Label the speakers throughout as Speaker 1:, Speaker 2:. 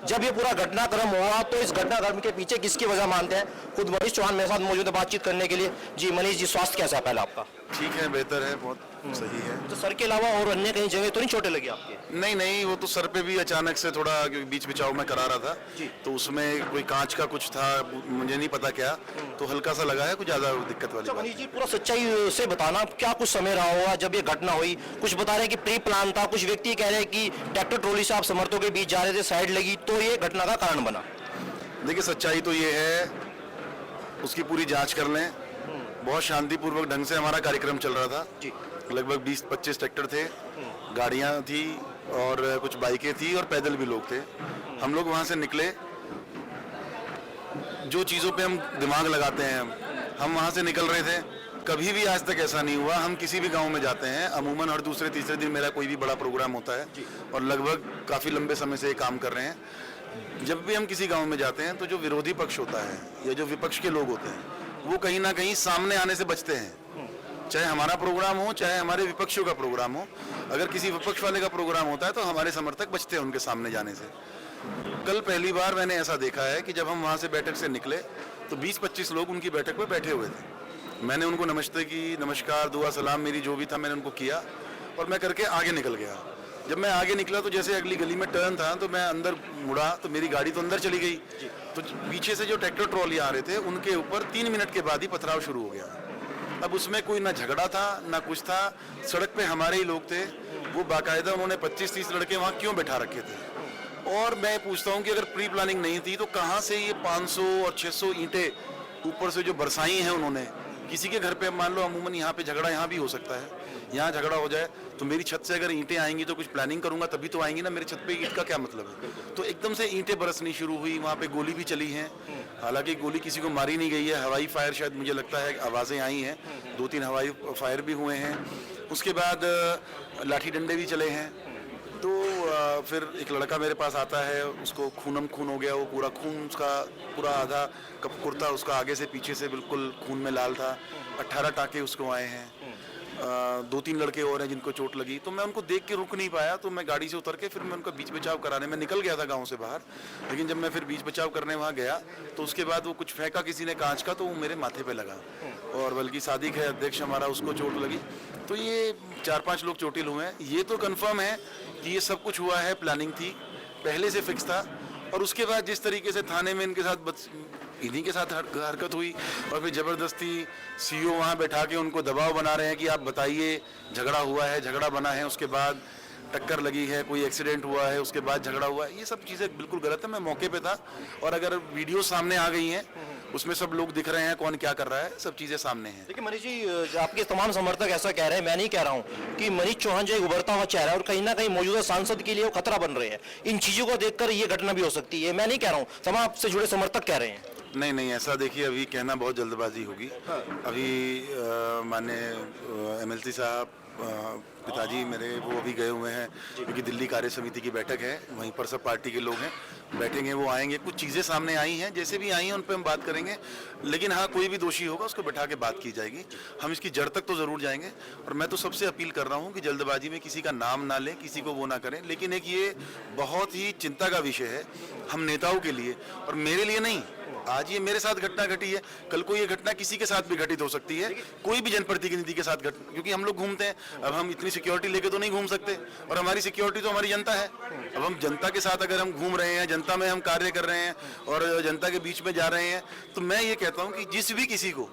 Speaker 1: जब ये पूरा घटनाक्रम हुआ तो इस घटनाक्रम के पीछे किसकी वजह मानते हैं? खुद मनीष चौहान मेरे साथ मौजूद है बातचीत करने के लिए। जी मनीष जी, स्वास्थ्य कैसा है पहले आपका?
Speaker 2: ठीक है, बेहतर है, बहुत सही है।
Speaker 1: तो सर के अलावा और अन्य कहीं जगह तो नहीं चोटें लगी आपके?
Speaker 2: नहीं नहीं, वो तो सर पे भी अचानक से थोड़ा बीच बचाव में करा रहा था
Speaker 1: जी।
Speaker 2: तो उसमें कोई कांच का कुछ था, मुझे नहीं पता क्या, तो हल्का सा लगा है, कुछ ज्यादा दिक्कत वाली
Speaker 1: अच्छा
Speaker 2: बात
Speaker 1: मनीष जी, पूरा सच्चाई से बताना, क्या कुछ समय रहा होगा जब ये घटना हुई? कुछ बता रहे हैं कि प्री प्लान था, कुछ व्यक्ति कह रहे हैं कि ट्रैक्टर ट्रॉली से आप समर्थकों के बीच जा रहे थे, साइड लगी तो ये घटना का कारण बना।
Speaker 2: देखिए, सच्चाई तो ये है, उसकी पूरी जांच कर लें। बहुत शांतिपूर्वक ढंग से हमारा कार्यक्रम चल रहा था
Speaker 1: जी।
Speaker 2: लगभग 20-25 ट्रैक्टर थे, गाड़ियां थी और कुछ बाइकें थी और पैदल भी लोग थे। हम लोग वहां से निकले, जो चीज़ों पे हम दिमाग लगाते हैं हम वहां से निकल रहे थे। कभी भी आज तक ऐसा नहीं हुआ, हम किसी भी गांव में जाते हैं अमूमन हर दूसरे तीसरे दिन मेरा कोई भी बड़ा प्रोग्राम होता है और लगभग काफ़ी लंबे समय से ये काम कर रहे हैं। जब भी हम किसी गांव में जाते हैं तो जो विरोधी पक्ष होता है या जो विपक्ष के लोग होते हैं वो कहीं ना कहीं सामने आने से बचते हैं, चाहे हमारा प्रोग्राम हो चाहे हमारे विपक्षियों का प्रोग्राम हो। अगर किसी विपक्ष वाले का प्रोग्राम होता है तो हमारे समर्थक बचते हैं उनके सामने जाने से। कल पहली बार मैंने ऐसा देखा है कि जब हम वहाँ से बैठक से निकले तो 20-25 लोग उनकी बैठक में बैठे हुए थे। मैंने उनको नमस्ते की, नमस्कार, दुआ सलाम मेरी जो भी था मैंने उनको किया और मैं करके आगे निकल गया। जब मैं आगे निकला तो जैसे अगली गली में टर्न था तो मैं अंदर मुड़ा तो मेरी गाड़ी तो अंदर चली गई, तो पीछे से जो ट्रैक्टर ट्रॉली आ रहे थे उनके ऊपर 3 मिनट के बाद ही पथराव शुरू हो गया। अब उसमें कोई ना झगड़ा था ना कुछ था, सड़क पे हमारे ही लोग थे, वो बाकायदा उन्होंने 25-30 लड़के वहाँ क्यों बैठा रखे थे। और मैं पूछता हूँ कि अगर प्री प्लानिंग नहीं थी तो कहाँ से ये 500 और 600 ईंटें ऊपर से जो बरसाई हैं उन्होंने। किसी के घर पे मान लो अमूमन यहाँ पे झगड़ा यहाँ भी हो सकता है, यहाँ झगड़ा हो जाए तो मेरी छत से अगर ईंटें आएंगी तो कुछ प्लानिंग करूंगा तभी तो आएंगी ना, मेरे छत पे ईंट का क्या मतलब है। तो एकदम से ईंटें बरसनी शुरू हुई, वहाँ पे गोली भी चली है, हालांकि गोली किसी को मारी नहीं गई है, हवाई फायर शायद मुझे लगता है आवाज़ें आई हैं, 2-3 हवाई फायर भी हुए हैं। उसके बाद लाठी डंडे भी चले हैं। तो फिर एक लड़का मेरे पास आता है, उसको खूनम खून हो गया, वो पूरा खून उसका पूरा आधा कप कुर्ता उसका आगे से पीछे से बिल्कुल खून में लाल था। 18 टाँके उसको आए हैं। 2-3 लड़के और हैं जिनको चोट लगी। तो मैं उनको देख के रुक नहीं पाया, तो मैं गाड़ी से उतर के फिर मैं उनका बीच बचाव कराने में निकल गया था गांव से बाहर। लेकिन जब मैं फिर बीच बचाव करने वहाँ गया तो उसके बाद वो कुछ फेंका किसी ने कांच का, तो वो मेरे माथे पे लगा और बल्कि सादिक है अध्यक्ष हमारा, उसको चोट लगी। तो ये 4-5 लोग चोटिल हुए हैं। ये तो कन्फर्म है कि ये सब कुछ हुआ है, प्लानिंग थी, पहले से फिक्स था। और उसके बाद जिस तरीके से थाने में इनके साथ इन्हीं के साथ हरकत हुई और फिर ज़बरदस्ती सीओ वहाँ बैठा के उनको दबाव बना रहे हैं कि आप बताइए झगड़ा हुआ है, झगड़ा बना है, उसके बाद टक्कर लगी है, कोई एक्सीडेंट हुआ है, उसके बाद झगड़ा हुआ है। ये सब चीज़ें बिल्कुल गलत है। मैं मौके पे था और अगर वीडियो सामने आ गई हैं उसमें सब लोग दिख रहे हैं कौन क्या कर रहा है, सब चीज़ें सामने हैं।
Speaker 1: देखिए मनीष जी, आपके तमाम समर्थक ऐसा कह रहे हैं, मैं नहीं कह रहा हूँ, कि मनीष चौहान जो एक उभरता हुआ चेहरा है और कहीं ना कहीं मौजूदा सांसद के लिए वो खतरा बन रहे हैं। इन चीज़ों को देखकर ये घटना भी हो सकती है। मैं नहीं कह रहा हूँ, समाज से जुड़े समर्थक कह रहे हैं।
Speaker 2: नहीं नहीं, ऐसा देखिए अभी कहना बहुत जल्दबाजी होगी। अभी माननीय MLC साहब पिताजी मेरे वो अभी गए हुए हैं क्योंकि दिल्ली कार्य समिति की बैठक है, वहीं पर सब पार्टी के लोग हैं, बैठेंगे, वो आएंगे। कुछ चीज़ें सामने आई हैं, जैसे भी आई हैं उन पर हम बात करेंगे। लेकिन हाँ, कोई भी दोषी होगा उसको बैठा के बात की जाएगी। हम इसकी जड़ तक तो ज़रूर जाएंगे। और मैं तो सबसे अपील कर रहा हूँ कि जल्दबाजी में किसी का नाम ना लें, किसी को वो ना करें। लेकिन एक ये बहुत ही चिंता का विषय है हम नेताओं के लिए और मेरे लिए नहीं। आज ये मेरे साथ घटना घटी है, कल को ये घटना किसी के साथ भी घटित हो सकती है, कोई भी जनप्रतिनिधि के साथ क्योंकि हम लोग घूमते हैं। अब हम इतनी सिक्योरिटी लेके तो नहीं घूम सकते और हमारी सिक्योरिटी तो हमारी जनता है। अब हम जनता के साथ अगर हम घूम रहे हैं, जनता में हम कार्य कर रहे हैं और जनता के बीच में जा रहे हैं, तो मैं ये कहता हूँ कि जिस भी किसी को,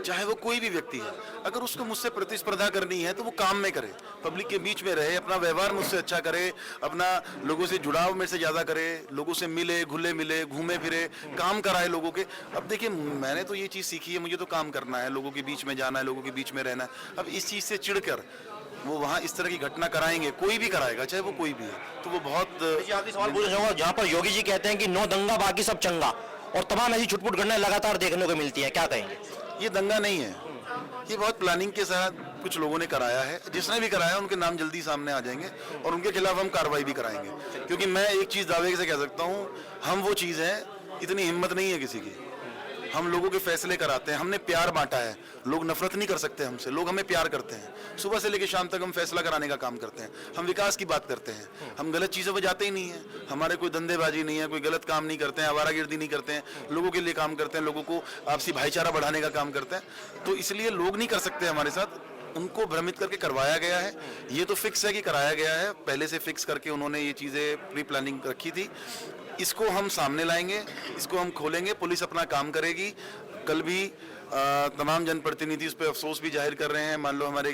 Speaker 2: चाहे वो कोई भी व्यक्ति है, अगर उसको मुझसे प्रतिस्पर्धा करनी है तो वो काम में करे, पब्लिक के बीच में रहे, अपना व्यवहार मुझसे अच्छा करे, अपना लोगों से जुड़ाव मेरे से ज़्यादा करे, लोगों से मिले, घुले मिले, घूमे फिरे, काम कराए लोगों के। अब देखिए, मैंने तो ये चीज़ सीखी है, मुझे तो काम करना है, लोगों के बीच में जाना है, लोगों के बीच में रहना है। अब इस चीज़ से चिढ़कर वो वहाँ इस तरह की घटना कराएंगे, कोई भी कराएगा, चाहे वो कोई भी है, तो वो बहुत।
Speaker 1: आखिरी सवाल पूछना चाहूँगा, जहाँ पर योगी जी कहते हैं कि नो दंगा बाकी सब चंगा, और तमाम ऐसी छुटपुट घटनाएं लगातार देखने को मिलती हैं, क्या कहेंगे?
Speaker 2: ये दंगा नहीं है, ये बहुत प्लानिंग के साथ कुछ लोगों ने कराया है। जिसने भी कराया उनके नाम जल्दी सामने आ जाएंगे और उनके खिलाफ हम कार्रवाई भी कराएंगे। क्योंकि मैं एक चीज़ दावे से कह सकता हूँ, हम वो चीज़ है, इतनी हिम्मत नहीं है किसी की हम लोगों के फैसले कराते हैं, हमने प्यार बांटा है। लोग नफरत नहीं कर सकते हमसे, लोग हमें प्यार करते हैं। सुबह से लेकर शाम तक हम फैसला कराने का काम करते हैं, हम विकास की बात करते हैं, हम गलत चीज़ों पर जाते ही नहीं है। हमारे कोई धंधेबाजी नहीं है, कोई गलत काम नहीं करते हैं, आवारागर्दी नहीं करते हैं, लोगों के लिए काम करते हैं, लोगों को आपसी भाईचारा बढ़ाने का काम करते हैं। तो इसलिए लोग नहीं कर सकते हमारे साथ, उनको भ्रमित करके करवाया गया है। ये तो फिक्स है कि कराया गया है, पहले से फिक्स करके उन्होंने ये चीज़ें प्री प्लानिंग रखी थी। इसको हम सामने लाएंगे, इसको हम खोलेंगे, पुलिस अपना काम करेगी। कल भी तमाम जनप्रतिनिधि उस पर अफसोस भी जाहिर कर रहे हैं। मान लो हमारे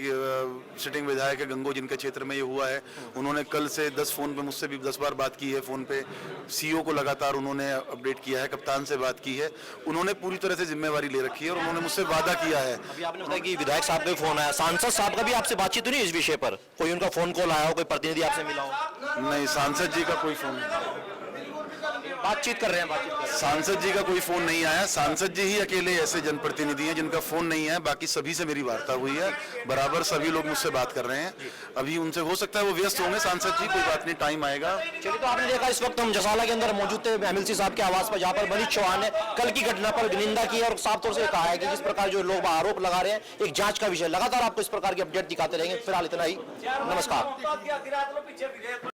Speaker 2: सिटिंग विधायक है गंगो, जिनके क्षेत्र में ये हुआ है, उन्होंने कल से 10 फ़ोन पे मुझसे भी 10 बार बात की है फ़ोन पे। सीओ को लगातार उन्होंने अपडेट किया है, कप्तान से बात की है। उन्होंने पूरी तरह से जिम्मेवारी ले रखी है और उन्होंने मुझसे वादा किया है।
Speaker 1: अभी आपने बताया कि विधायक साहब का फोन आया, सांसद साहब का भी आपसे बातचीत हुई इस विषय पर? कोई उनका फोन कॉल आया हो, कोई प्रतिनिधि आपसे मिला हो?
Speaker 2: नहीं, सांसद जी का कोई फ़ोन,
Speaker 1: बातचीत कर रहे हैं,
Speaker 2: सांसद जी का कोई फोन नहीं आया। सांसद जी ही अकेले ऐसे जनप्रतिनिधि हैं जिनका फोन नहीं है, बाकी सभी से मेरी वार्ता हुई है, बराबर सभी लोग मुझसे बात कर रहे हैं। अभी उनसे हो सकता है वो व्यस्त होंगे सांसद जी, कोई बात नहीं, टाइम आएगा।
Speaker 1: चलिए, तो आपने देखा इस वक्त हम जसाला के अंदर मौजूद थे एमएलसी साहब के आवास पर, जहां पर मनीष चौहान ने कल की घटना पर निंदा की और साफ तौर से कहा है कि जिस प्रकार जो लोग आरोप लगा रहे हैं एक जांच का विषय। लगातार आपको इस प्रकार की अपडेट दिखाते रहेंगे। फिलहाल इतना ही, नमस्कार।